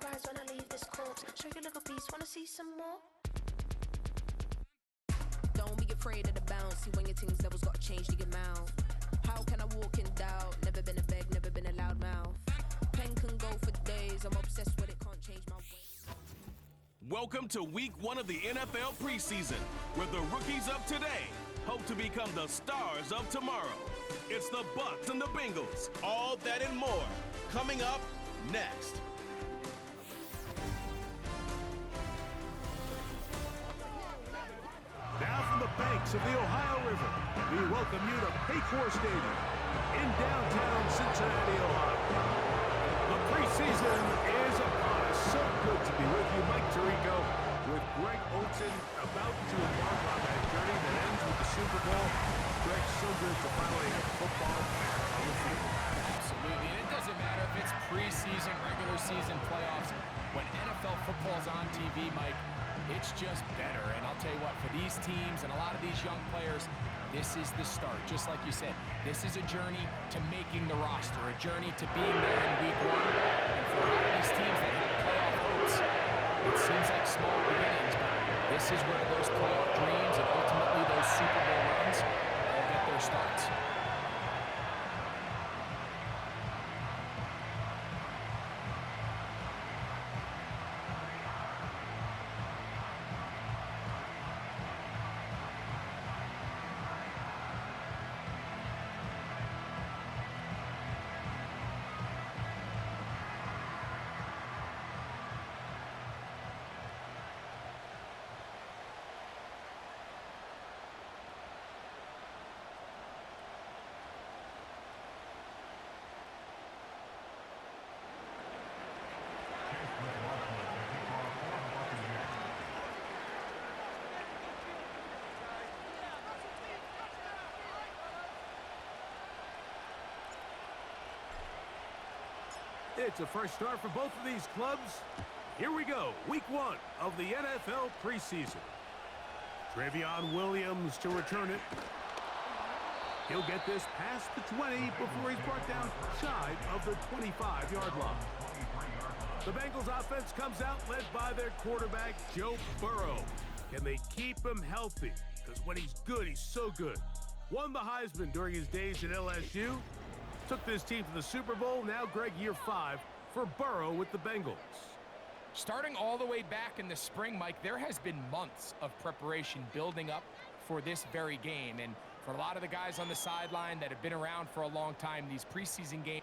rise when I leave this corpse. Show you little piece, wanna see some more? Don't be afraid of the bounce. See when your things levels gotta change to your mouth. How can I walk in doubt? Never been a beg, never been a loud mouth. Pen can go for days. I'm obsessed with it, can't change my ways. Welcome to week 1 of the NFL preseason, where the rookies of today hope to become the stars of tomorrow. It's the Bucs and the Bengals. All that and more coming up next. Now from the banks of the Ohio River, we welcome you to Paycor Stadium in downtown Cincinnati, Ohio. The preseason is upon us. So good to be with you, Mike Tirico, with Greg Olsen about to embark on that journey that ends with the Super Bowl. Greg, so good to finally have football back on the field. Absolutely, and it doesn't matter if it's preseason, regular season, playoffs. When NFL football's on TV, Mike, it's just better. And I'll tell you what, for these teams and a lot of these young players, this is the start. Just like you said, this is a journey to making the roster, a journey to being there in week 1. And for a lot of these teams that have playoff hopes, it seems like small beginnings, but this is where those playoff dreams and ultimately those Super Bowl runs all get their starts. It's a fresh start for both of these clubs. Here we go, week 1 of the NFL preseason. Trevion Williams to return it. He'll get this past the 20 before he's brought down shy of the 25-yard line. The Bengals offense comes out led by their quarterback, Joe Burrow. Can they keep him healthy? Because when he's good, he's so good. Won the Heisman during his days at LSU. Took this team to the Super Bowl. Now, Greg, year 5 for Burrow with the Bengals. Starting all the way back in the spring, Mike, there has been months of preparation building up for this very game. And for a lot of the guys on the sideline that have been around for a long time, these preseason games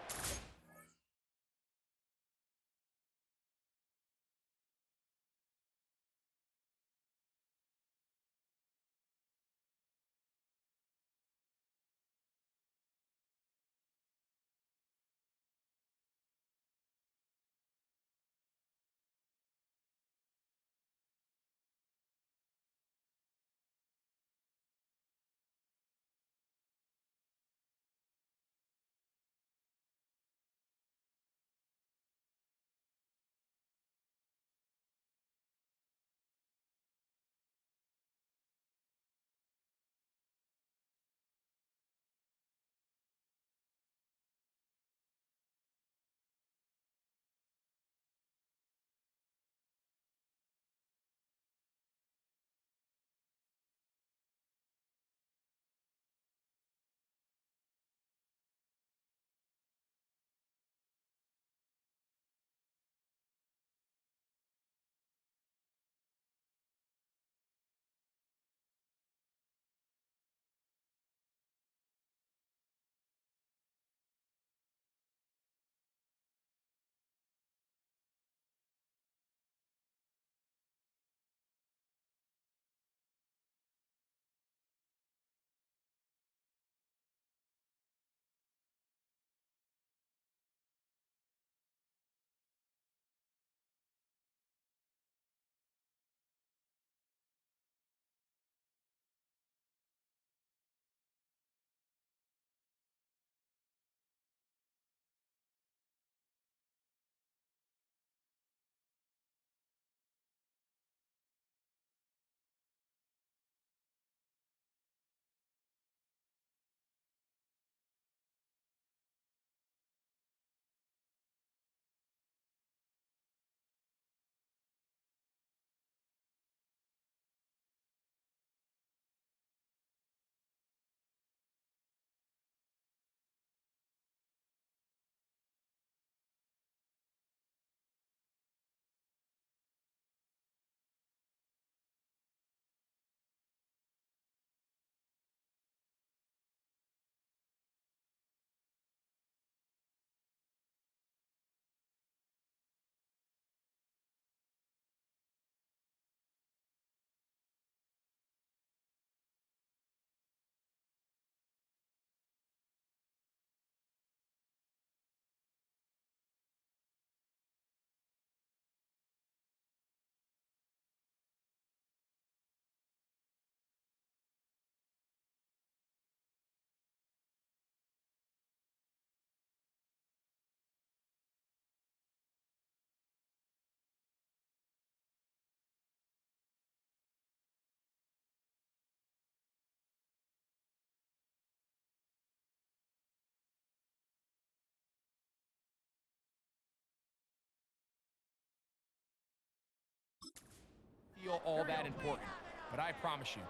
feel all that important. But I promise you,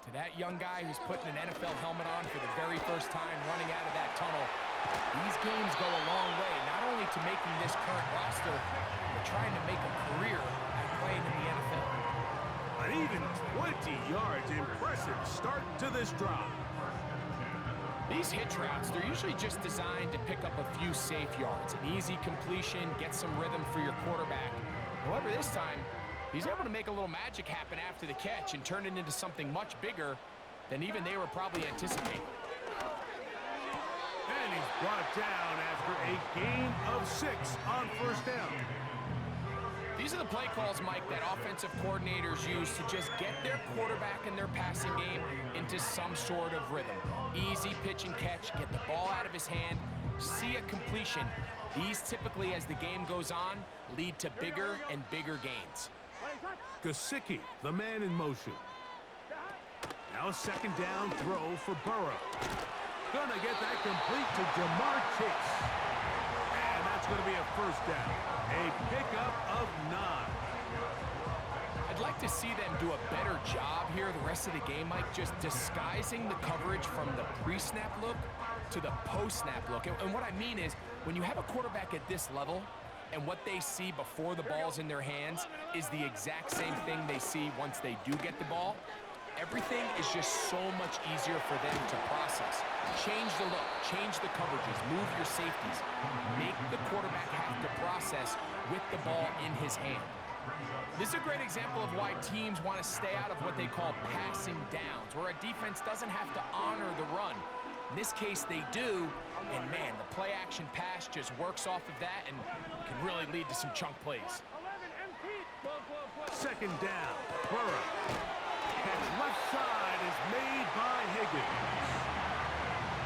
to that young guy who's putting an NFL helmet on for the very first time running out of that tunnel, these games go a long way, not only to making this current roster, but trying to make a career at playing in the NFL. An even 20 yards. Impressive start to this drive. These hitch routes, they're usually just designed to pick up a few safe yards. An easy completion, get some rhythm for your quarterback. However, this time, he's able to make a little magic happen after the catch and turn it into something much bigger than even they were probably anticipating. And he's brought down after a gain of 6 on first down. These are the play calls, Mike, that offensive coordinators use to just get their quarterback and their passing game into some sort of rhythm. Easy pitch and catch, get the ball out of his hand, see a completion. These typically, as the game goes on, lead to bigger and bigger gains. Gesicki, the man in motion. Now a second down throw for Burrow. Gonna get that complete to Jamar Chase. And that's gonna be a first down. A pickup of 9. I'd like to see them do a better job here the rest of the game, Mike, just disguising the coverage from the pre-snap look to the post-snap look. And what I mean is, when you have a quarterback at this level, and what they see before the ball's in their hands is the exact same thing they see once they do get the ball, everything is just so much easier for them to process. Change the look, change the coverages, move your safeties. Make the quarterback have to process with the ball in his hand. This is a great example of why teams want to stay out of what they call passing downs, where a defense doesn't have to honor the run. In this case, they do, and man, the play-action pass just works off of that and can really lead to some chunk plays. Second down, Burrow. Catch left side is made by Higgins.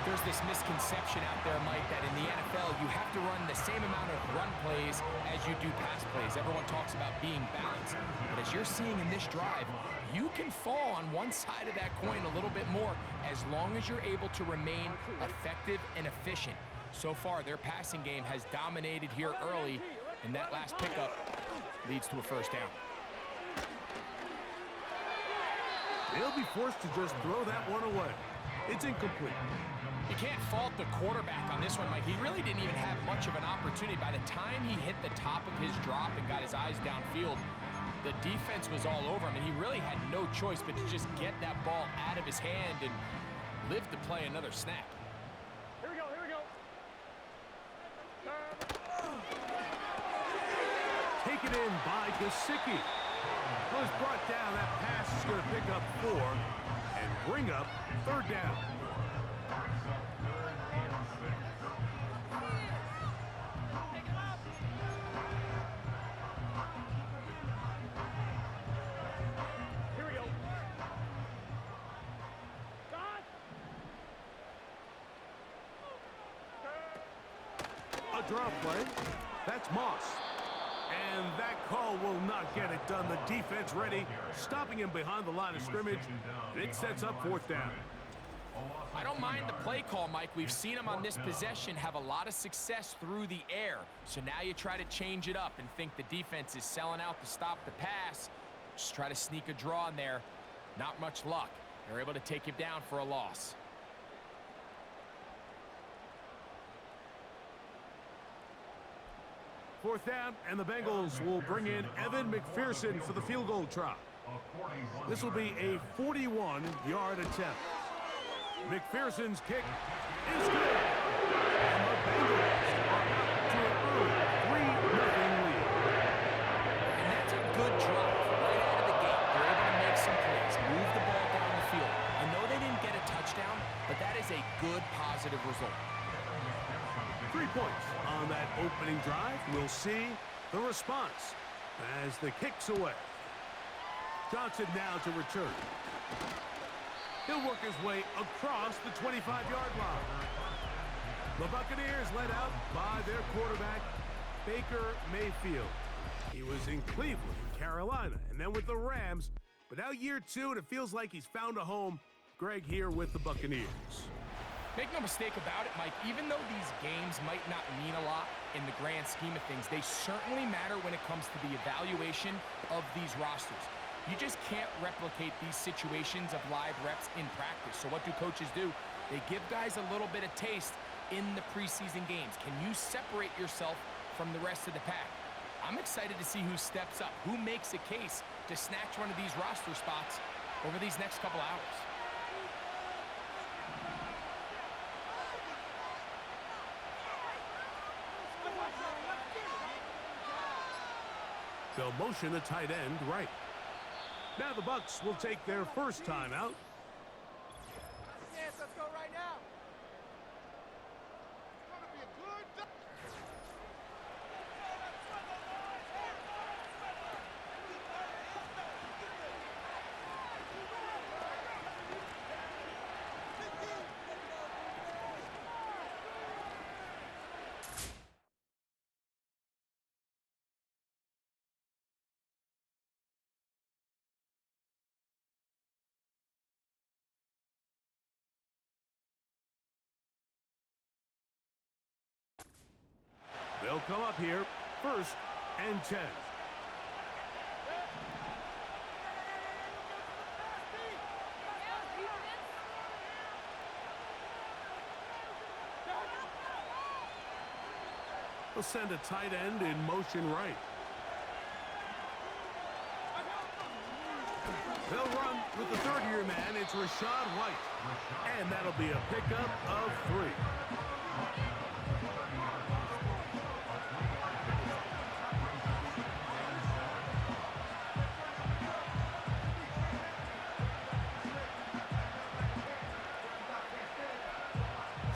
There's this misconception out there, Mike, that in the NFL, you have to run the same amount of run plays as you do pass plays. Everyone talks about being balanced. But as you're seeing in this drive, you can fall on one side of that coin a little bit more as long as you're able to remain effective and efficient. So far, their passing game has dominated here early, and that last pickup leads to a first down. They'll be forced to just throw that one away. It's incomplete. You can't fault the quarterback on this one, Mike. He really didn't even have much of an opportunity. By the time he hit the top of his drop and got his eyes downfield, the defense was all over him, and he really had no choice but to just get that ball out of his hand and live to play another snap. Here we go, here we go. Taken in by Gesicki. Was brought down. That pass is going to pick up 4 and bring up third down. Here we go. A drop play. That's Moss. And that call will not get it done. The defense ready, stopping him behind the line of scrimmage. And it sets up fourth down. I don't mind the play call, Mike. We've seen him on this possession have a lot of success through the air. So now you try to change it up and think the defense is selling out to stop the pass. Just try to sneak a draw in there. Not much luck. They're able to take him down for a loss. Fourth down, and the Bengals will bring in Evan McPherson for the field goal try. This will be a 41-yard attempt. McPherson's kick is good. And the Bengals are out to an early 3-0 lead. And that's a good drive right out of the gate. They're able to make some plays, move the ball down the field. I know they didn't get a touchdown, but that is a good positive result. 3 points on that opening drive. We'll see the response as the kick's away. Johnson now to return. He'll work his way across the 25-yard line. The Buccaneers led out by their quarterback, Baker Mayfield. He was in Cleveland, Carolina, and then with the Rams. But now year 2, and it feels like he's found a home. Greg here with the Buccaneers. Make no mistake about it, Mike, even though these games might not mean a lot in the grand scheme of things, they certainly matter when it comes to the evaluation of these rosters. You just can't replicate these situations of live reps in practice. So what do coaches do? They give guys a little bit of taste in the preseason games. Can you separate yourself from the rest of the pack? I'm excited to see who steps up, who makes a case to snatch one of these roster spots over these next couple hours. They'll motion the tight end right. Now the Bucs will take their first time out. Yes, let's go right now. It's gonna be a good. They'll come up here, 1st and 10. They'll send a tight end in motion right. They'll run with the third-year man. It's Rashad White. And that'll be a pickup of 3.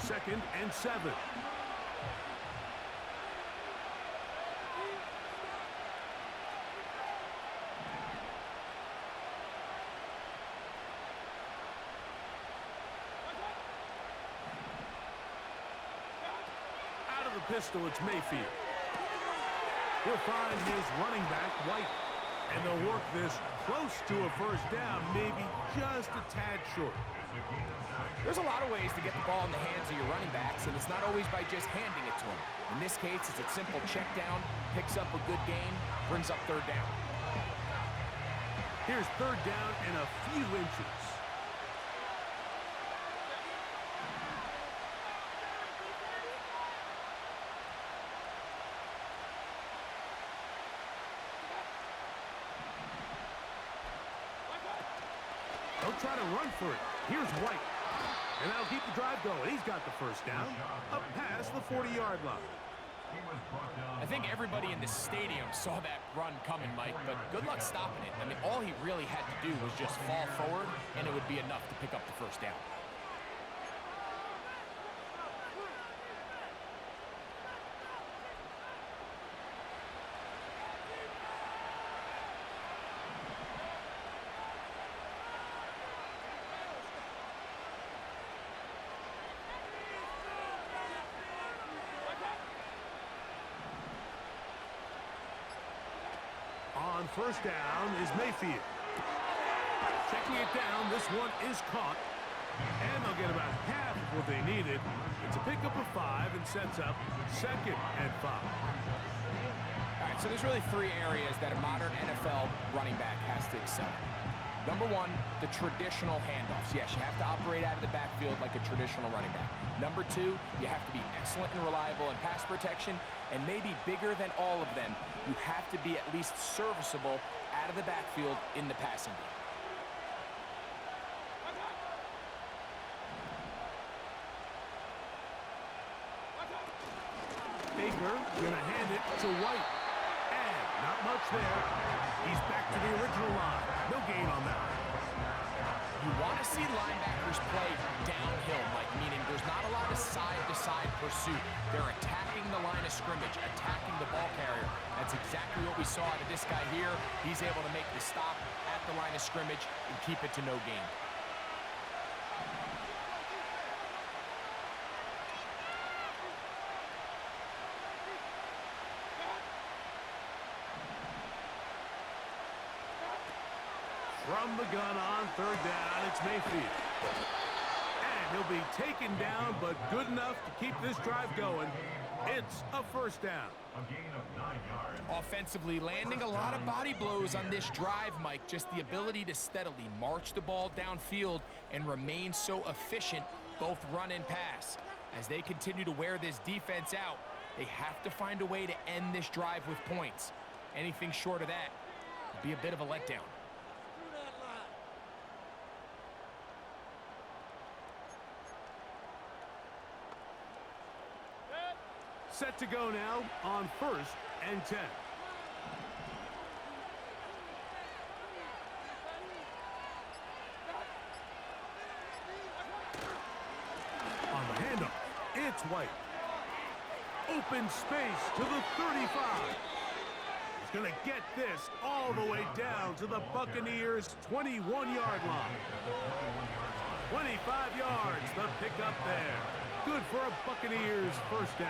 Second and 7. Out of the pistol, it's Mayfield. He'll find his running back, White. And they'll work this close to a first down, maybe just a tad short. There's a lot of ways to get the ball in the hands of your running backs, and it's not always by just handing it to them. In this case, it's a simple check down, picks up a good gain, brings up 3rd down. Here's 3rd down and a few inches. They'll try to run for it. Here's White. And that'll keep the drive going. He's got the first down up past the 40-yard line. I think everybody in the stadium saw that run coming, Mike, but good luck stopping it. I mean, all he really had to do was just fall forward, and it would be enough to pick up the first down. On 1st down is Mayfield. Checking it down, this one is caught. And they'll get about half of what they needed. It's a pickup of 5 and sets up 2nd and 5. All right, so there's really 3 areas that a modern NFL running back has to excel in. Number 1, the traditional handoffs. Yes, you have to operate out of the backfield like a traditional running back. Number 2, you have to be excellent and reliable in pass protection. And maybe bigger than all of them, you have to be at least serviceable out of the backfield in the passing game. Baker gonna hand it to White. And not much there. He's back to the original line. No gain on that. You want to see linebackers play downhill, Mike, meaning there's not a lot of side-to-side pursuit. They're attacking the line of scrimmage, attacking the ball carrier. That's exactly what we saw out of this guy here. He's able to make the stop at the line of scrimmage and keep it to no gain. From the gun on 3rd down, it's Mayfield. And He'll be taken down, but good enough to keep this drive going. It's a first down. A gain of 9 yards. Offensively, landing a lot of body blows on this drive, Mike. Just the ability to steadily march the ball downfield and remain so efficient, both run and pass. As they continue to wear this defense out, they have to find a way to end this drive with points. Anything short of that would be a bit of a letdown. Set to go now on 1st and 10. On the handoff, it's White. Open space to the 35. He's going to get this all the way down to the Buccaneers' 21-yard line. 25 yards, the pickup there. Good for a Buccaneers first down.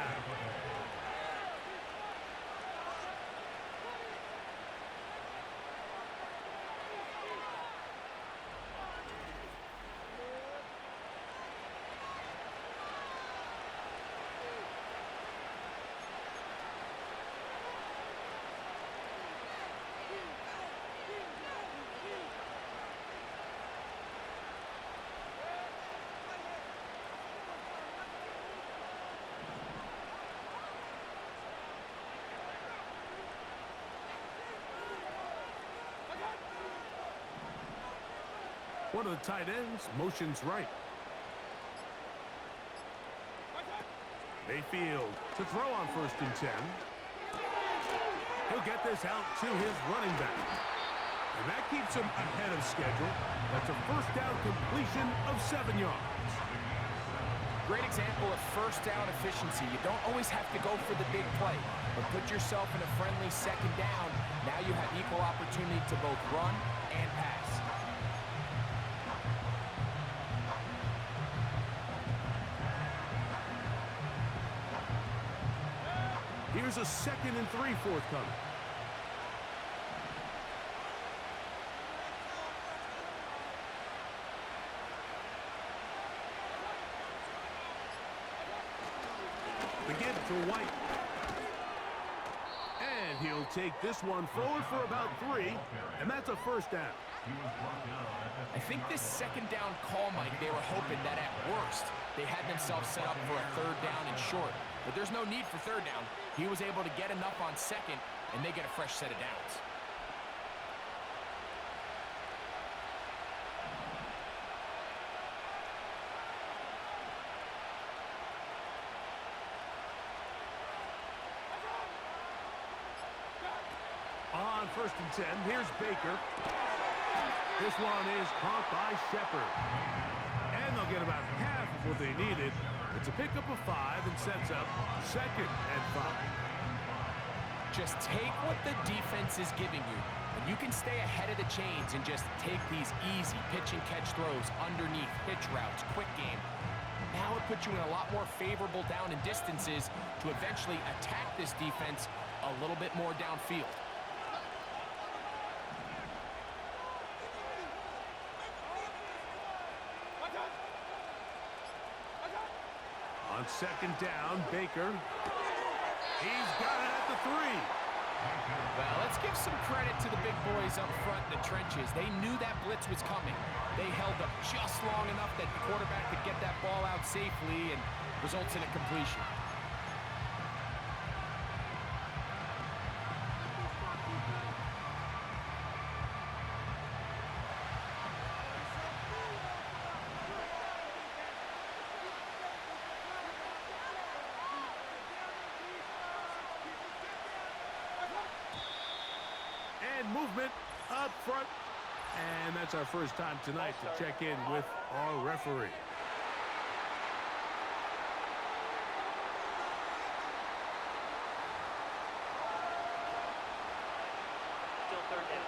One of the tight ends motions right. Mayfield to throw on 1st and 10. He'll get this out to his running back. And that keeps him ahead of schedule. That's a first down completion of 7 yards. Great example of first down efficiency. You don't always have to go for the big play, but put yourself in a friendly second down. Now you have equal opportunity to both run and pass. Here's a 2nd and 3 forthcoming. The give to White. And he'll take this one forward for about 3, and that's a first down. I think this second down call, Mike, they were hoping that at worst they had themselves set up for a 3rd down and short. But there's no need for 3rd down. He was able to get enough on 2nd, and they get a fresh set of downs. On 1st and 10, here's Baker. This one is caught by Shepard. And they'll get about half of what they needed. It's a pickup of 5 and sets up 2nd and 5. Just take what the defense is giving you, and you can stay ahead of the chains and just take these easy pitch and catch throws underneath, pitch routes, quick game. Now it puts you in a lot more favorable down and distances to eventually attack this defense a little bit more downfield. On 2nd down, Baker. He's got it at the 3. Well, let's give some credit to the big boys up front in the trenches. They knew that blitz was coming. They held up just long enough that the quarterback could get that ball out safely and results in a completion. Movement up front. And that's our first time tonight to check in with our referee. Still 3rd down.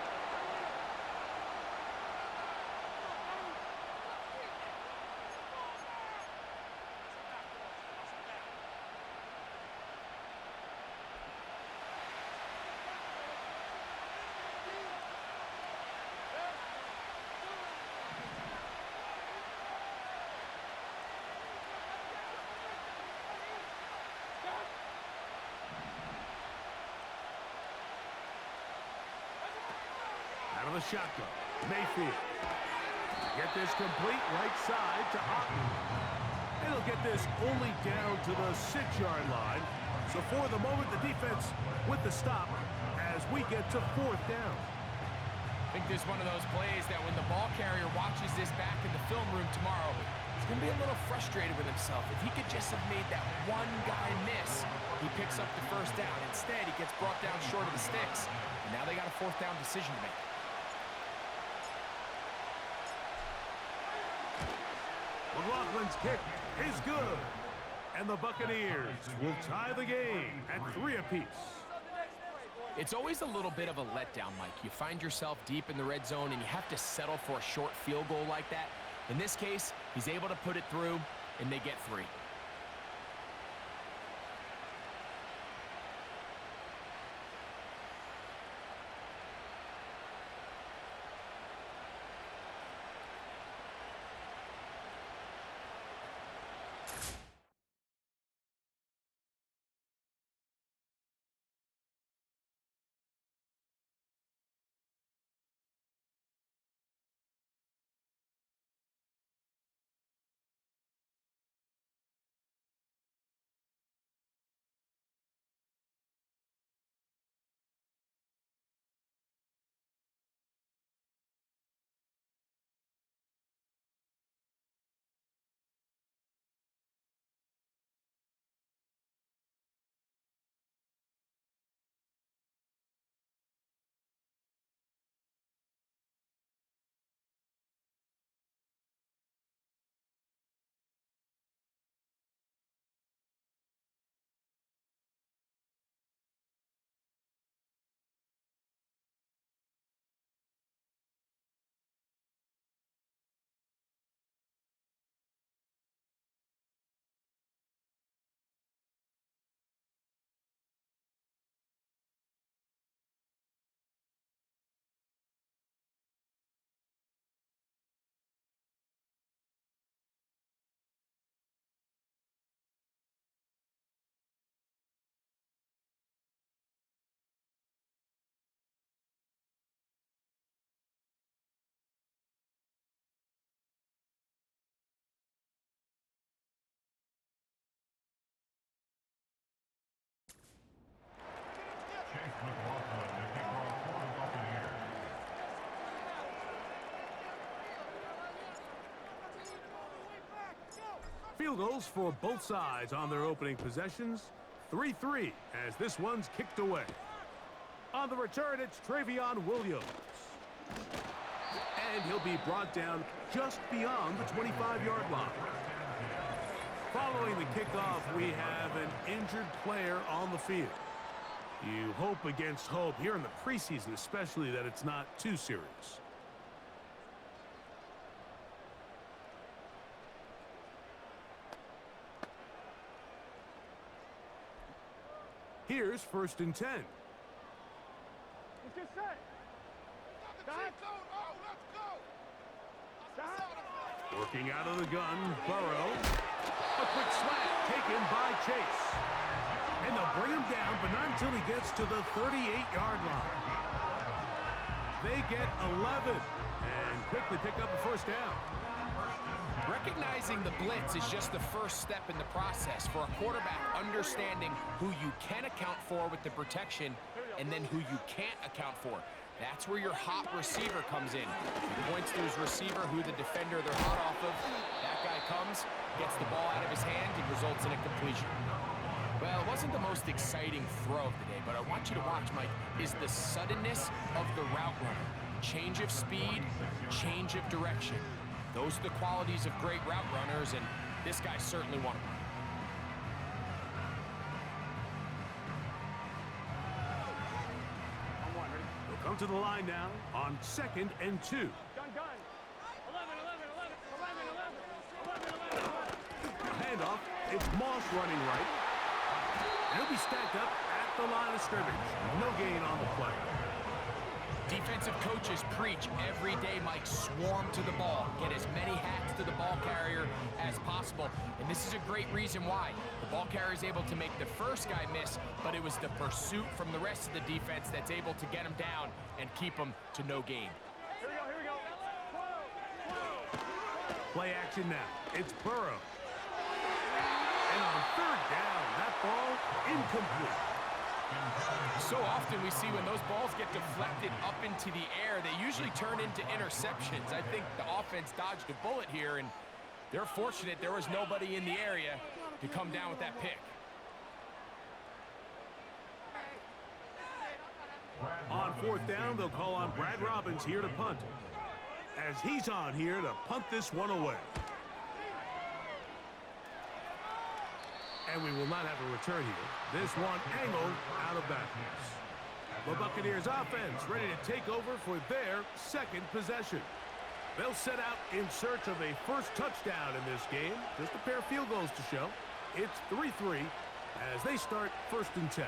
shotgun. Mayfield. Get this complete right side to Otten. And he'll get this only down to the 6-yard line. So for the moment, the defense with the stop as we get to 4th down. I think this is one of those plays that when the ball carrier watches this back in the film room tomorrow, he's going to be a little frustrated with himself. If he could just have made that one guy miss, he picks up the 1st down. Instead, he gets brought down short of the sticks. And now they got a 4th down decision to make. McLaughlin's kick is good. And the Buccaneers will tie the game at 3 apiece. It's always a little bit of a letdown, Mike. You find yourself deep in the red zone and you have to settle for a short field goal like that. In this case, he's able to put it through and they get 3. Field goals for both sides on their opening possessions. 3-3 as this one's kicked away. On the return, it's Travion Williams. And he'll be brought down just beyond the 25-yard line. Following the kickoff, we have an injured player on the field. You hope against hope here in the preseason, especially, that it's not too serious. Here's 1st and 10. What's your set? Working out of the gun, Burrow. A quick slant taken by Chase. And they'll bring him down, but not until he gets to the 38-yard line. They get 11 and quickly pick up a 1st down. Recognizing the blitz is just the first step in the process for a quarterback understanding who you can account for with the protection and then who you can't account for. That's where your hot receiver comes in. He points to his receiver, who the defender they're hot off of. That guy comes, gets the ball out of his hand, and results in a completion. Well, it wasn't the most exciting throw of the day, but I want you to watch, Mike, is the suddenness of the route runner. Change of speed, change of direction. Those are the qualities of great route runners, and this guy certainly one of them. They'll come to the line now on 2nd and 2. Gun. 11, 11, 11, 11, 11, 11. A handoff. It's Moss running right. And he'll be stacked up at the line of scrimmage. No gain on the play. Defensive coaches preach every day, Mike, swarm to the ball. Get as many hats to the ball carrier as possible. And this is a great reason why. The ball carrier is able to make the first guy miss, but it was the pursuit from the rest of the defense that's able to get him down and keep him to no gain. Play action now. It's Burrow. And on third down, that ball incomplete. So often we see when those balls get deflected up into the air, they usually turn into interceptions. I think the offense dodged a bullet here, and they're fortunate there was nobody in the area to come down with that pick. On fourth down, they'll call on Brad Robbins here to punt, as he's on here to punt this one away. And we will not have a return here. This one angled out of bounds. The Buccaneers offense ready to take over for their second possession. They'll set out in search of a first touchdown in this game. Just a pair of field goals to show. It's 3-3 as they start 1st and 10.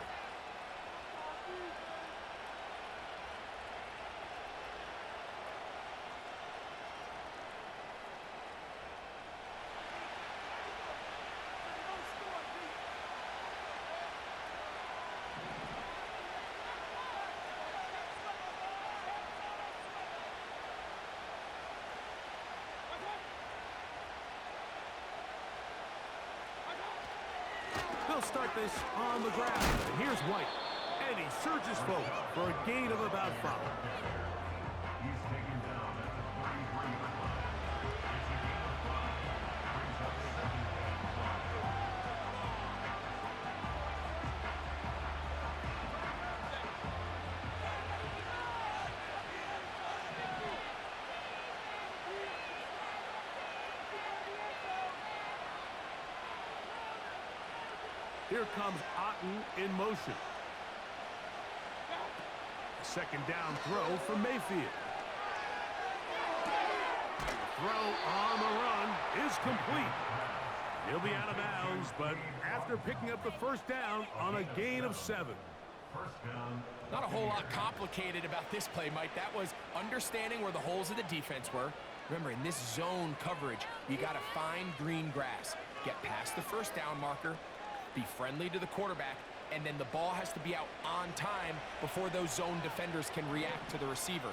They'll start this on the ground. And here's White. And he surges forward for a gain of about 5. He's taken down at the 33-yard line. It's a gain of 5. Brings up 7th Here comes Otten in motion. Second down throw for Mayfield. The throw on the run is complete. He'll be out of bounds, but after picking up the first down on a gain of 7. First down. Not a whole lot complicated about this play, Mike. That was understanding where the holes of the defense were. Remember, in this zone coverage, you got to find green grass. Get past the first down marker, be friendly to the quarterback, and then the ball has to be out on time before those zone defenders can react to the receiver.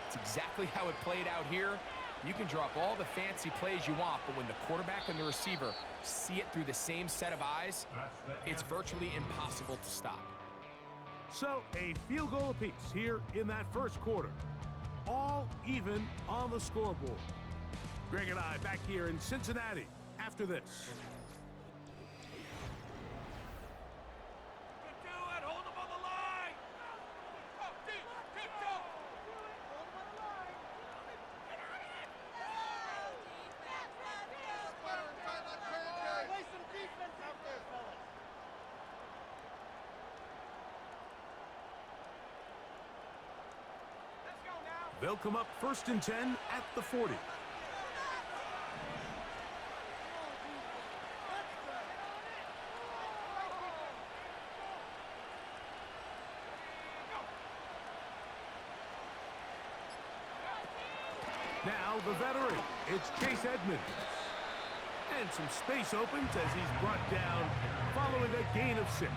It's exactly how it played out here. You can draw up all the fancy plays you want, but when the quarterback and the receiver see it through the same set of eyes, it's virtually impossible to stop. So a field goal apiece here in that first quarter. All even on the scoreboard. Greg and I back here in Cincinnati after this. They'll come up 1st and 10 at the 40. Now the veteran, it's Chase Edmonds. And some space opens as he's brought down following a gain of 6.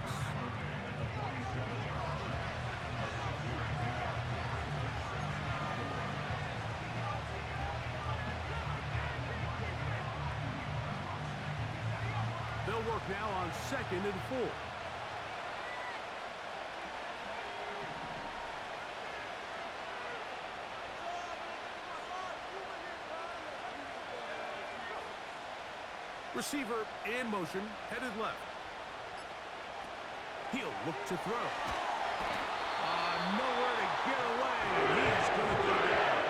They'll work now on 2nd and 4. Receiver in motion, headed left. He'll look to throw. Nowhere to get away. He's going to go down.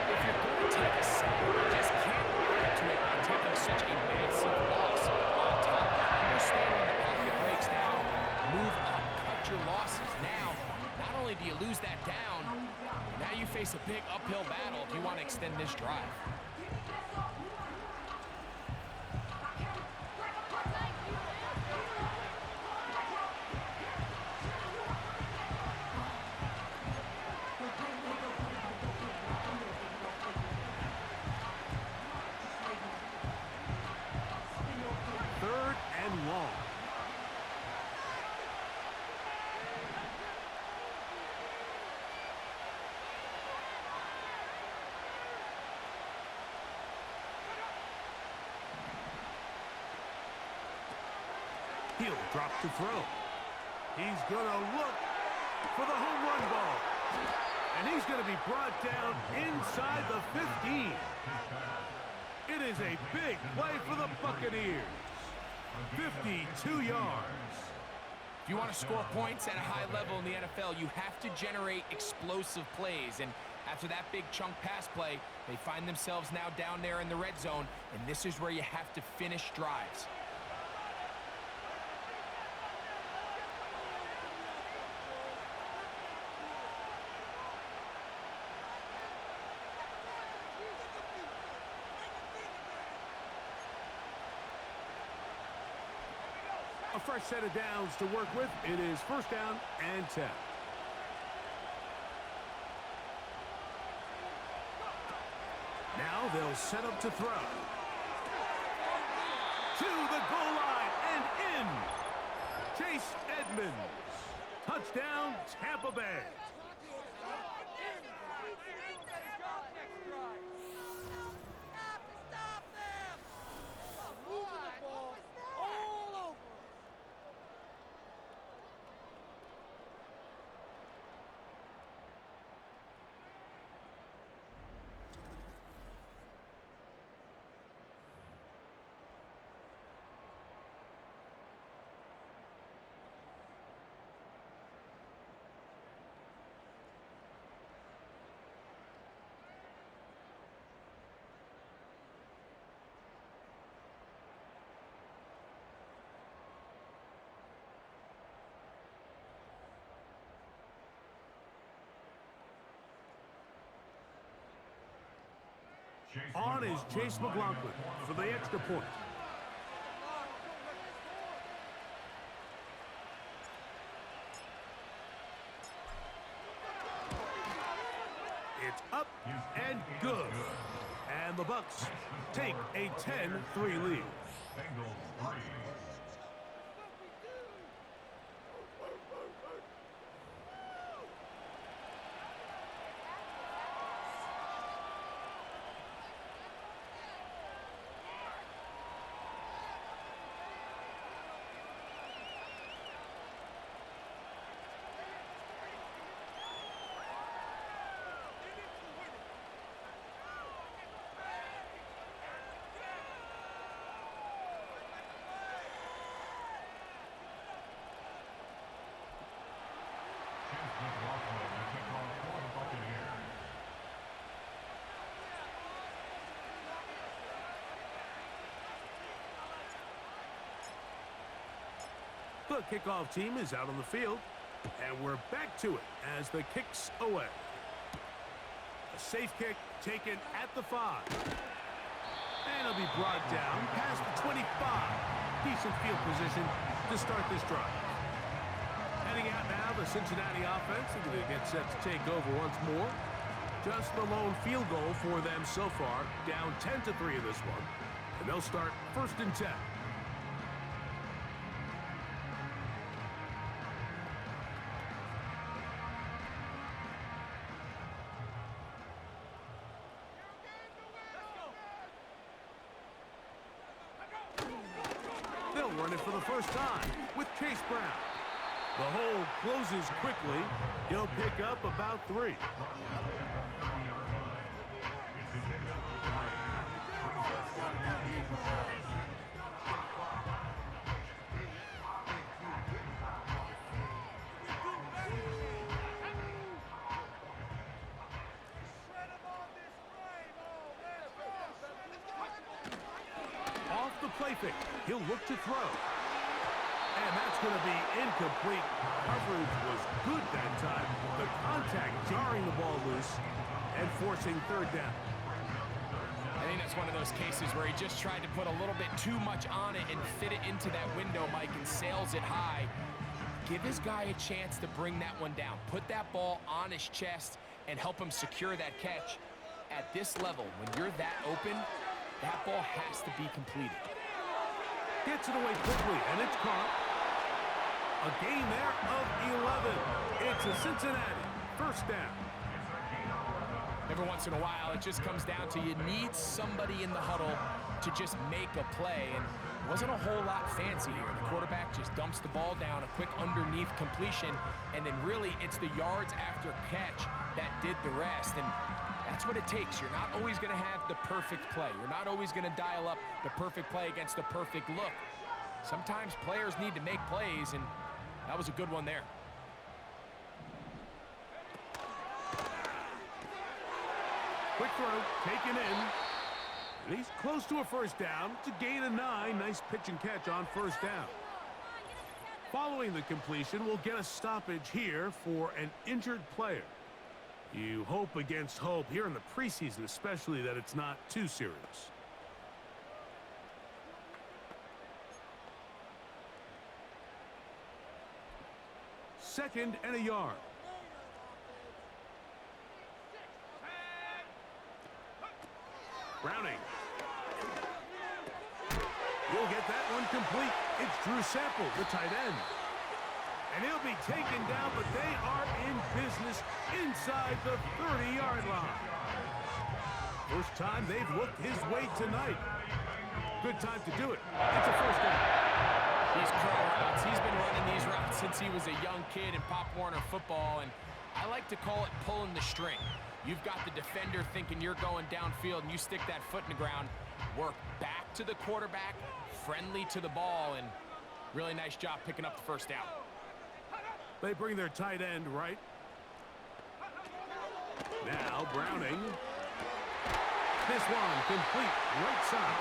If you're going to take a sack, you just can't add to it by taking such a massive loss on top. Understand when the pocket breaks down, move up, cut your losses. Now, not only do you lose that down, now you face a big uphill battle if you want to extend this drive. He'll drop to throw. He's going to look for the home run ball. And he's going to be brought down inside the 15. It is a big play for the Buccaneers. 52 yards. If you want to score points at a high level in the NFL, you have to generate explosive plays. And after that big chunk pass play, they find themselves now down there in the red zone, and this is where you have to finish drives. A fresh set of downs to work with. It is first down and 10. Now they'll set up to throw. To the goal line and in. Chase Edmonds. Touchdown, Tampa Bay. On is Chase McLaughlin for the extra point. It's up and good. And the Bucs take a 10-3 lead. Bengals 3. The kickoff team is out on the field, and we're back to it as the kick's away. A safe kick taken at the 5. And it'll be brought down past the 25. Decent field position to start this drive. Heading out now, the Cincinnati offense are going to get set to take over once more. Just the lone field goal for them so far, down 10-3 in this one. And they'll start first and 10. They'll run it for the first time with Chase Brown. The hole closes quickly. He'll pick up about 3. Off the play fake, he'll look to throw. And that's going to be incomplete. Coverage was good that time. The contact jarring the ball loose and forcing third down. I think that's one of those cases where he just tried to put a little bit too much on it and fit it into that window, Mike, and sails it high. Give his guy a chance to bring that one down. Put that ball on his chest and help him secure that catch. At this level, when you're that open, that ball has to be completed. Gets it away quickly, and it's caught. A gain there of 11. It's a Cincinnati first down. Every once in a while, it just comes down to you need somebody in the huddle to just make a play. And it wasn't a whole lot fancy here. The quarterback just dumps the ball down, a quick underneath completion, and then really it's the yards after catch that did the rest. And that's what it takes. You're not always going to have the perfect play. You're not always going to dial up the perfect play against the perfect look. Sometimes players need to make plays, and that was a good one there. Quick throw, taken in. And he's close to a first down. It's a gain of 9. Nice pitch and catch on first down. Following the completion, we'll get a stoppage here for an injured player. You hope against hope here in the preseason, especially that it's not too serious. Second and a yard. Browning. You'll get that one complete. It's Drew Sample, the tight end. And he'll be taken down, but they are in business inside the 30-yard line. First time they've looked his way tonight. Good time to do it. It's a first down. These curl routes, he's been running these routes since he was a young kid in Pop Warner football, and I like to call it pulling the string. You've got the defender thinking you're going downfield, and you stick that foot in the ground, work back to the quarterback, friendly to the ball, and really nice job picking up the first down. They bring their tight end right. Now Browning. This one complete right side.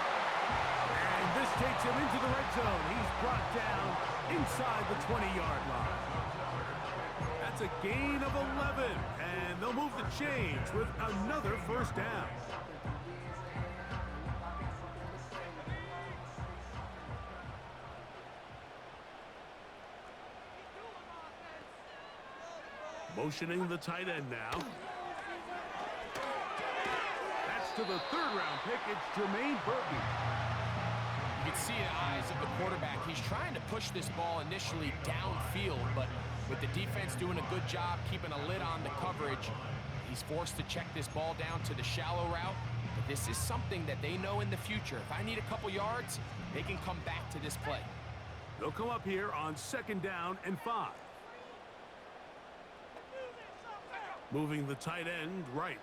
And this takes him into the red zone. He's brought down inside the 20-yard line. That's a gain of 11, and they'll move the chains with another first down. Motioning the tight end now. That's to the third-round pick. It's Jermaine Burton. You can see the eyes of the quarterback. He's trying to push this ball initially downfield, but with the defense doing a good job keeping a lid on the coverage, he's forced to check this ball down to the shallow route. But this is something that they know in the future. If I need a couple yards, they can come back to this play. They'll come up here on 2nd down and 5. Moving the tight end right.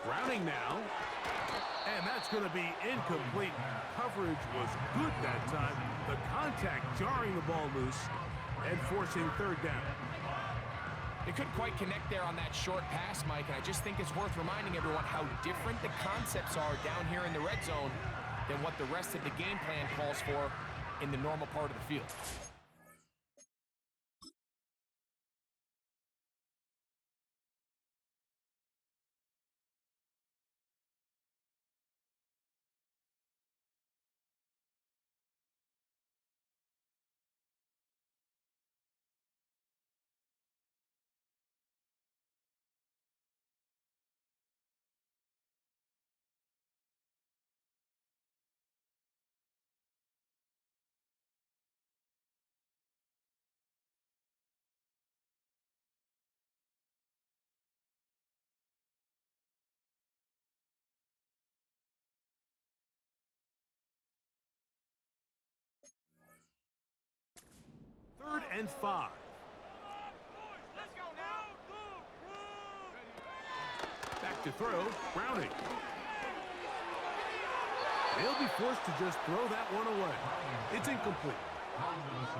Browning now. And that's going to be incomplete. Coverage was good that time. The contact jarring the ball loose and forcing 3rd down. They couldn't quite connect there on that short pass, Mike, and I just think it's worth reminding everyone how different the concepts are down here in the red zone than what the rest of the game plan calls for in the normal part of the field. Third and 5. Back to throw, Browning. They'll be forced to just throw that one away. It's incomplete.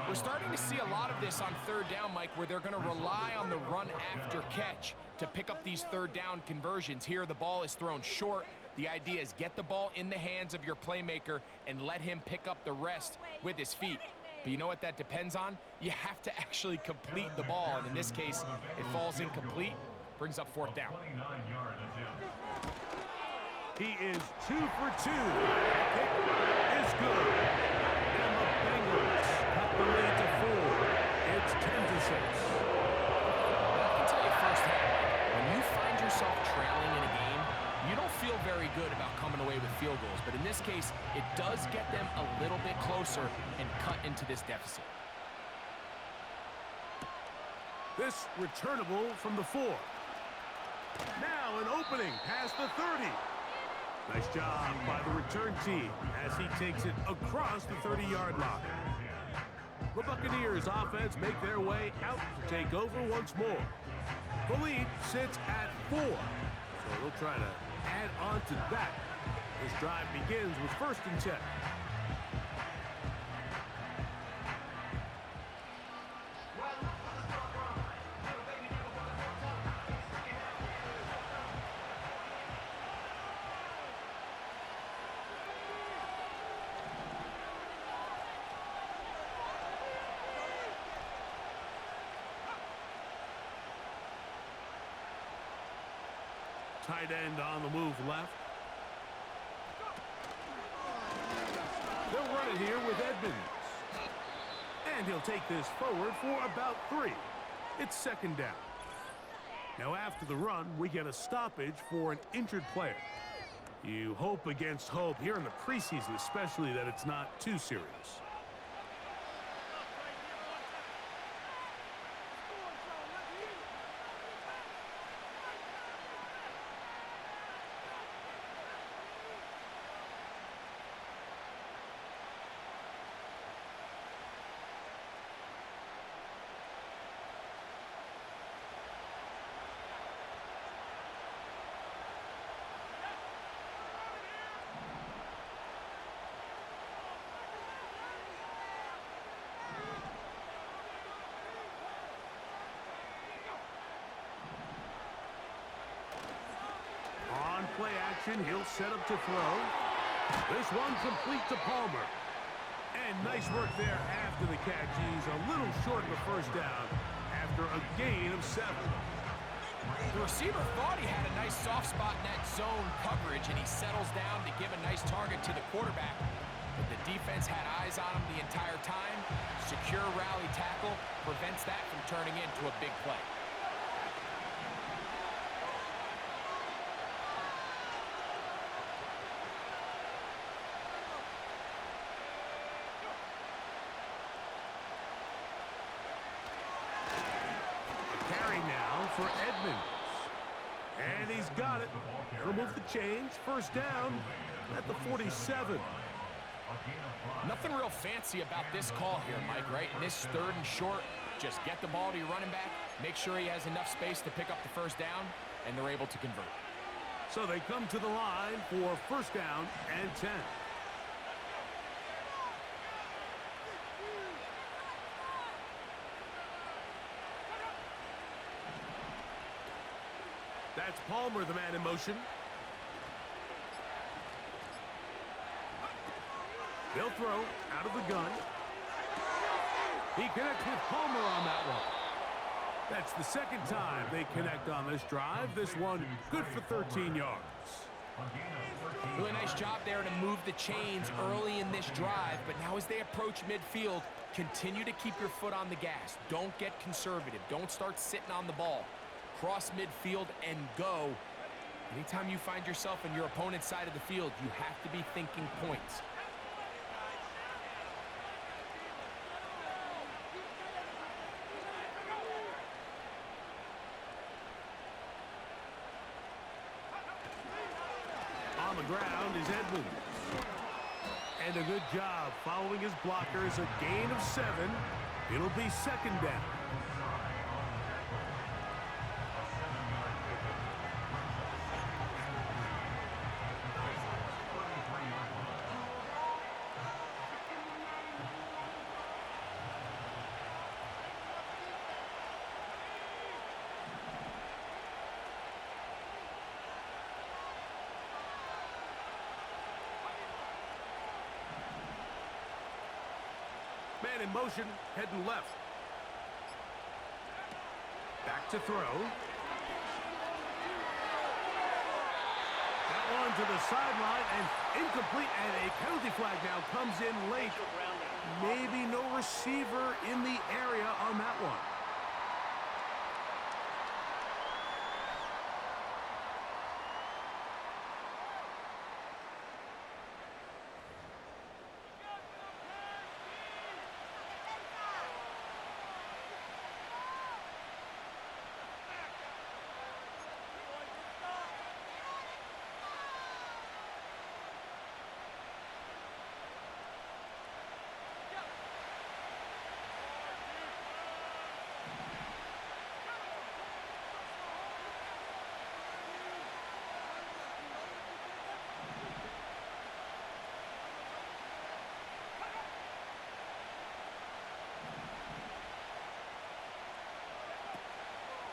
We're starting to see a lot of this on 3rd down, Mike, where they're going to rely on the run after catch to pick up these 3rd down conversions. Here, the ball is thrown short. The idea is get the ball in the hands of your playmaker and let him pick up the rest with his feet. But you know what that depends on? You have to actually complete the ball, and in this case, it falls incomplete, brings up 4th down. He is 2 for 2. Kick is good. And the Bengals cut the lead to 4. It's 10-6. I can tell you firsthand, when you find yourself trailing in a game, you don't feel very good about coming away with field goals. But in this case, it does get them a little bit closer and cut into this deficit. This returnable from the 4. Now an opening past the 30. Nice job by the return team as he takes it across the 30-yard line. The Buccaneers offense make their way out to take over once more. The lead sits at 4, so they'll try to add on to that. This drive begins with 1st and 10. Tight end on the move left. They'll run it here with Edmonds. And he'll take this forward for about 3. It's 2nd down. Now after the run, we get a stoppage for an injured player. You hope against hope here in the preseason, especially that it's not too serious. On play action, he'll set up to throw. This one complete to Palmer. And nice work there after the catch. He's a little short of the 1st down after a gain of 7. The receiver thought he had a nice soft spot in that zone coverage, and he settles down to give a nice target to the quarterback. But the defense had eyes on him the entire time. Secure rally tackle prevents that from turning into a big play. For Edmonds. And he's got it. He'll move the chains. 1st down at the 47. Nothing real fancy about this call here, Mike, right? In this 3rd and short, just get the ball to your running back, make sure he has enough space to pick up the 1st down, and they're able to convert. So they come to the line for 1st down and 10. That's Palmer, the man in motion. They'll throw out of the gun. He connects with Palmer on that one. That's the 2nd time they connect on this drive. This one good for 13 yards. Really nice job there to move the chains early in this drive, but now as they approach midfield, continue to keep your foot on the gas. Don't get conservative. Don't start sitting on the ball. Cross midfield and go. Anytime you find yourself on your opponent's side of the field, you have to be thinking points. On the ground is Edmonds. And a good job following his blockers. A gain of 7. It'll be 2nd down. Man in motion, heading left. Back to throw. That one to the sideline and incomplete, and a penalty flag now comes in late. Maybe no receiver in the area on that one.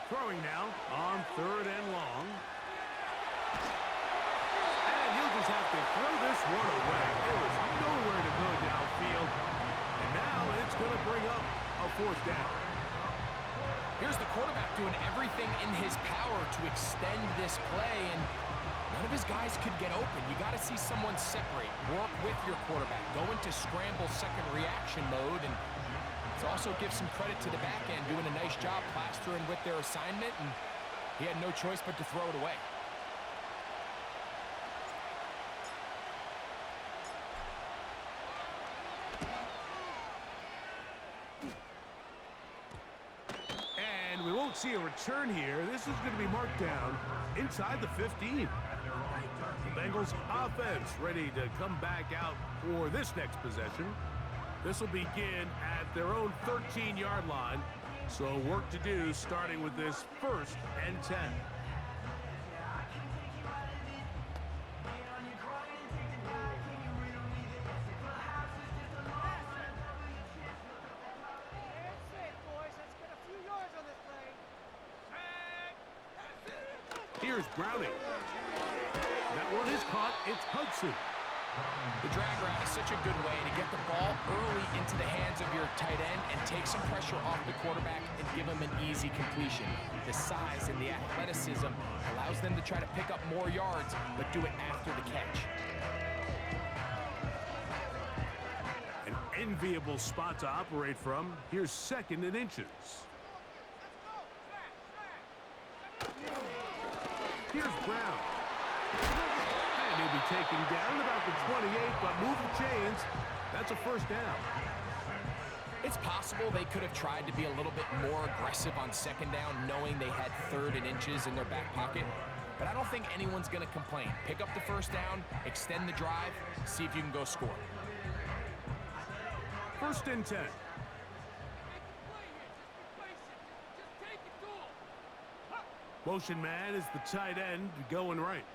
Throwing now on 3rd and long. And he'll just have to throw this one away. There was nowhere to go downfield. And now it's going to bring up a 4th down. Here's the quarterback doing everything in his power to extend this play, and none of his guys could get open. You got to see someone separate, work with your quarterback, go into scramble second reaction mode, and to also give some credit to the back end, doing a nice job plastering with their assignment, and he had no choice but to throw it away. We won't see a return here. This is going to be marked down inside the 15. The Bengals offense ready to come back out for this next possession. This will begin at their own 13-yard line. So work to do starting with this 1st and 10. Here's Browning. That one is caught. It's Hudson. The drag route is such a good way to get the ball early into the hands of your tight end and take some pressure off the quarterback and give him an easy completion. The size and the athleticism allows them to try to pick up more yards, but do it after the catch. An enviable spot to operate from. Here's 2nd and inches. Here's Brown. And he'll be taken down about the 28, but move the chains. That's a 1st down. It's possible they could have tried to be a little bit more aggressive on 2nd down, knowing they had 3rd and inches in their back pocket. But I don't think anyone's going to complain. Pick up the 1st down, extend the drive, see if you can go score. 1st and 10. Motion man is the tight end going right.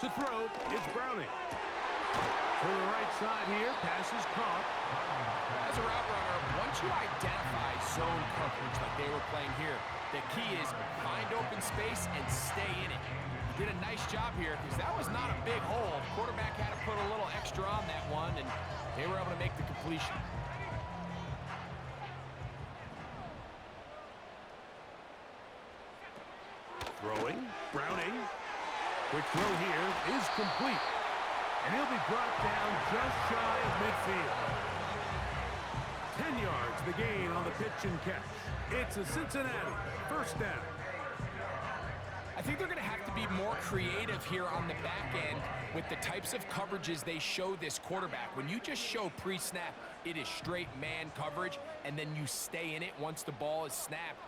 To throw, it's Browning. To the right side here, pass is caught. As a route runner, once you identify zone coverage like they were playing here, the key is find open space and stay in it. You did a nice job here because that was not a big hole. The quarterback had to put a little extra on that one, and they were able to make the completion. Throwing, Browning. Quick throw here is complete. And he'll be brought down just shy of midfield. 10 yards the gain on the pitch and catch. It's a Cincinnati 1st down. I think they're going to have to be more creative here on the back end with the types of coverages they show this quarterback. When you just show pre-snap, it is straight man coverage, and then you stay in it once the ball is snapped.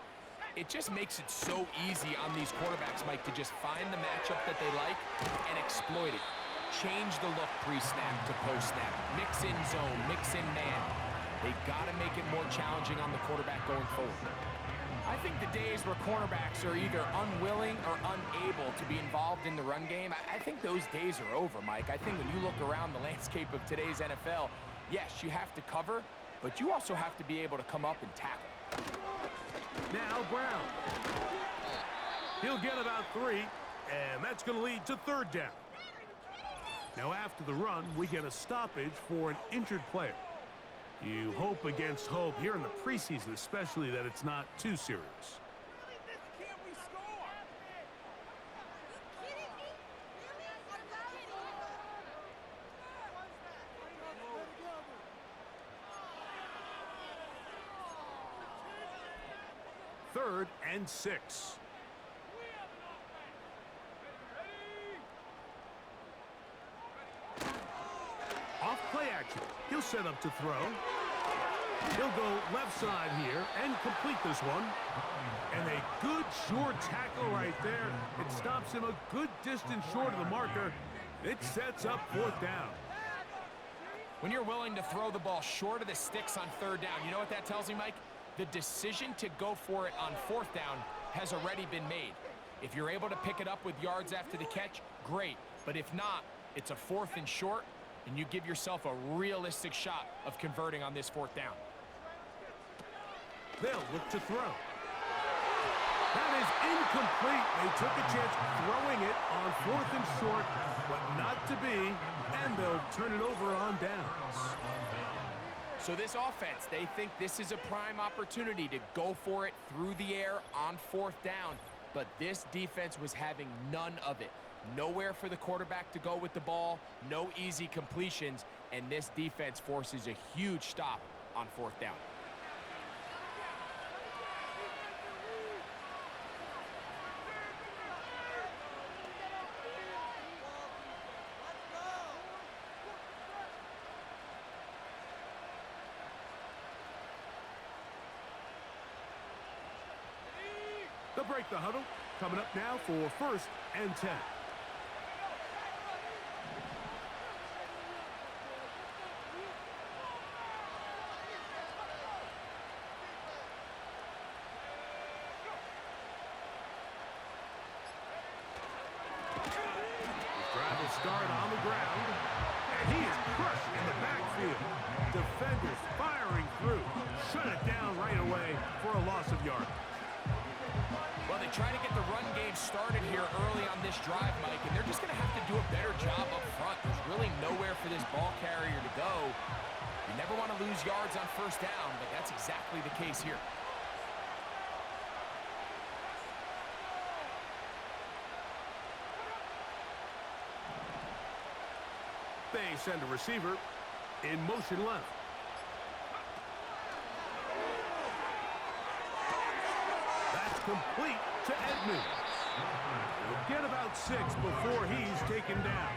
It just makes it so easy on these quarterbacks, Mike, to just find the matchup that they like and exploit it. Change the look pre-snap to post-snap. Mix in zone, mix in man. They got to make it more challenging on the quarterback going forward. I think the days where cornerbacks are either unwilling or unable to be involved in the run game, I think those days are over, Mike. I think when you look around the landscape of today's NFL, yes, you have to cover, but you also have to be able to come up and tackle. Now Brown. He'll get about 3, and that's going to lead to 3rd down. Now after the run, we get a stoppage for an injured player. You hope against hope here in the preseason, especially that it's not too serious. Third and 6. Off play action. He'll set up to throw. He'll go left side here and complete this one. And a good short tackle right there. It stops him a good distance short of the marker. It sets up 4th down. When you're willing to throw the ball short of the sticks on 3rd down, you know what that tells me, Mike? The decision to go for it on 4th down has already been made. If you're able to pick it up with yards after the catch, great. But if not, it's a 4th and short, and you give yourself a realistic shot of converting on this 4th down. They'll look to throw. That is incomplete. They took a chance throwing it on 4th and short, but not to be, and they'll turn it over on downs. So this offense, they think this is a prime opportunity to go for it through the air on 4th down, but this defense was having none of it. Nowhere for the quarterback to go with the ball, no easy completions, and this defense forces a huge stop on 4th down. They'll break the huddle. Coming up now for 1st and 10. Start on the ground, and he is crushed in the backfield. Defenders firing through. Shut it down right away for a loss of yardage. Well, they try to get the run game started here early on this drive, Mike, and they're just going to have to do a better job up front. There's really nowhere for this ball carrier to go. You never want to lose yards on 1st down, but that's exactly the case here. They send a receiver in motion left. That's complete to Edmonds. He'll get about 6 before he's taken down.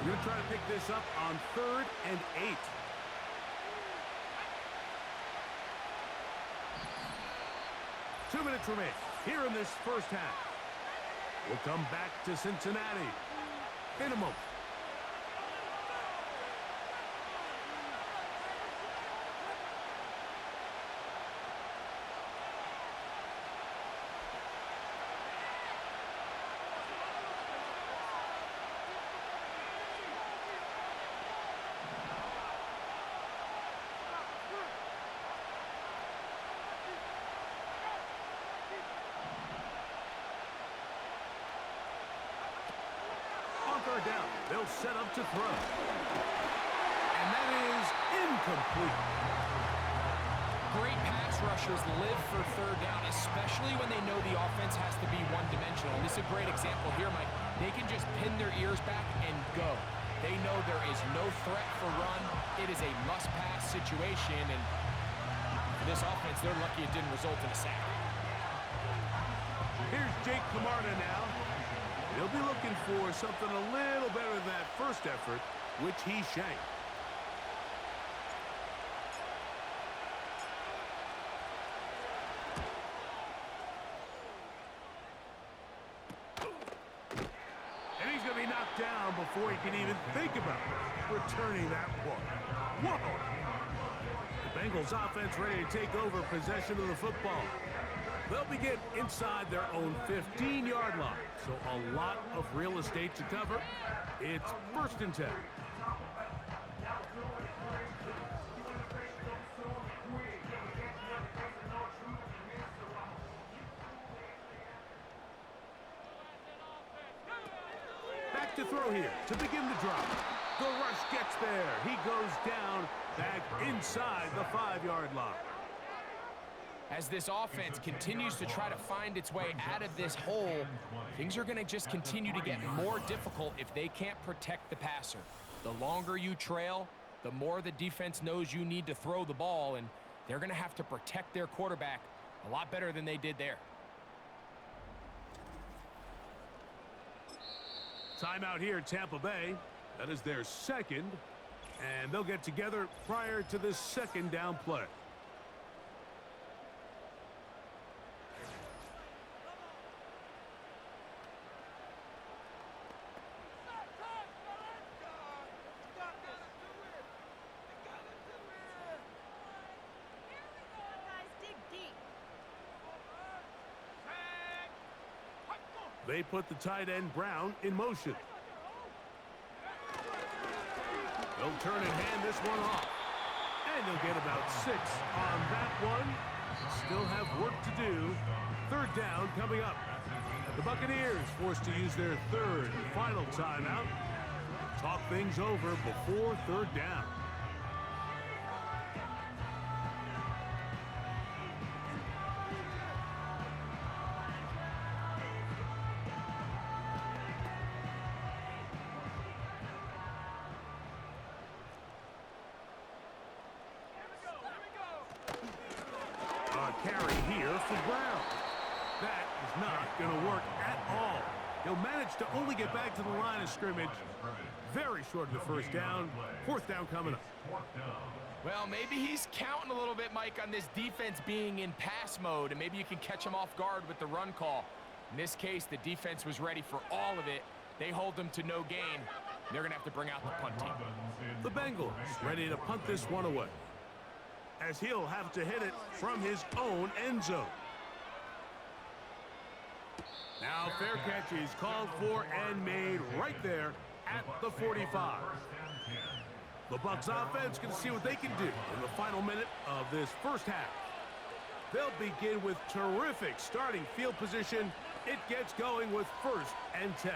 We're going to try to pick this up on 3rd and 8. Two minutes remain here in this first half. We'll come back to Cincinnati in a moment. Down. They'll set up to throw. And that is incomplete. Great pass rushers live for 3rd down, especially when they know the offense has to be one-dimensional. And this is a great example here, Mike. They can just pin their ears back and go. They know there is no threat for run. It is a must-pass situation, and for this offense, they're lucky it didn't result in a sack. Here's Jake Camarda now. He'll be looking for something a little better than that first effort, which he shanked. And he's going to be knocked down before he can even think about returning that one. Whoa! The Bengals offense ready to take over possession of the football. They'll begin inside their own 15-yard line, so a lot of real estate to cover. It's 1st and 10. Back to throw here to begin the drive. The rush gets there. He goes down back inside the 5-yard line. As this offense continues to try to find its way out of this hole, things are going to just continue to get more difficult if they can't protect the passer. The longer you trail, the more the defense knows you need to throw the ball, and they're going to have to protect their quarterback a lot better than they did there. Timeout here, Tampa Bay. That is their second, and they'll get together prior to this 2nd down play. They put the tight end Brown in motion. They'll turn and hand this one off. And they'll get about 6 on that one. Still have work to do. Third down coming up. The Buccaneers forced to use their third and final timeout. Talk things over before third down. Carry here for Brown. That is not going to work at all. He'll manage to only get back to the line of scrimmage. Very short of the first down. Fourth down coming up. Well, maybe he's counting a little bit, Mike, on this defense being in pass mode, and maybe you can catch him off guard with the run call. In this case, the defense was ready for all of it. They hold them to no gain. They're going to have to bring out the punt team. The Bengals ready to punt this one away, as he'll have to hit it from his own end zone. Now fair catch is called for and made right there at the 45. The Bucs offense can see what they can do in the final minute of this first half. They'll begin with terrific starting field position. It gets going with 1st and 10.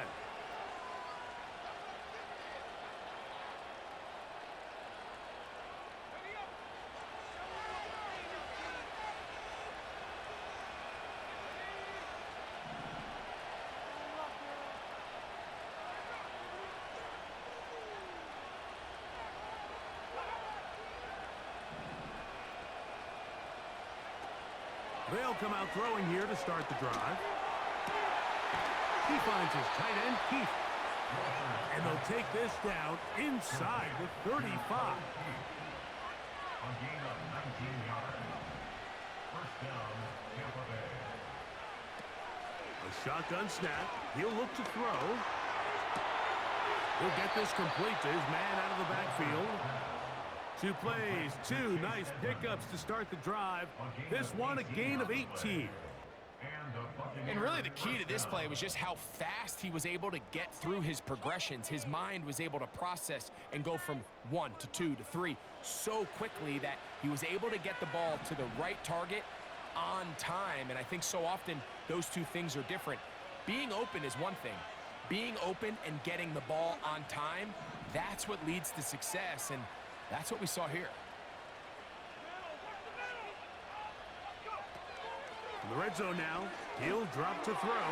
They'll come out throwing here to start the drive. He finds his tight end, Keith. And they'll take this down inside the 35. A gain of 19 yards. First down, Tampa Bay. A shotgun snap. He'll look to throw. He'll get this complete to his man out of the backfield. 2 plays, 2 nice pickups to start the drive. This one a gain of 18. And really the key to this play was just how fast he was able to get through his progressions. His mind was able to process and go from 1 to 2 to 3 so quickly that he was able to get the ball to the right target on time. And I think so often those two things are different. Being open is one thing. Being open and getting the ball on time, that's what leads to success. And that's what we saw here. In the red zone now, he'll drop to throw.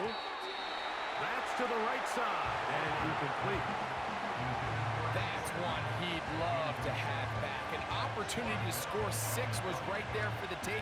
That's to the right side, and incomplete. That's one he'd love to have back. An opportunity to score 6 was right there for the taking.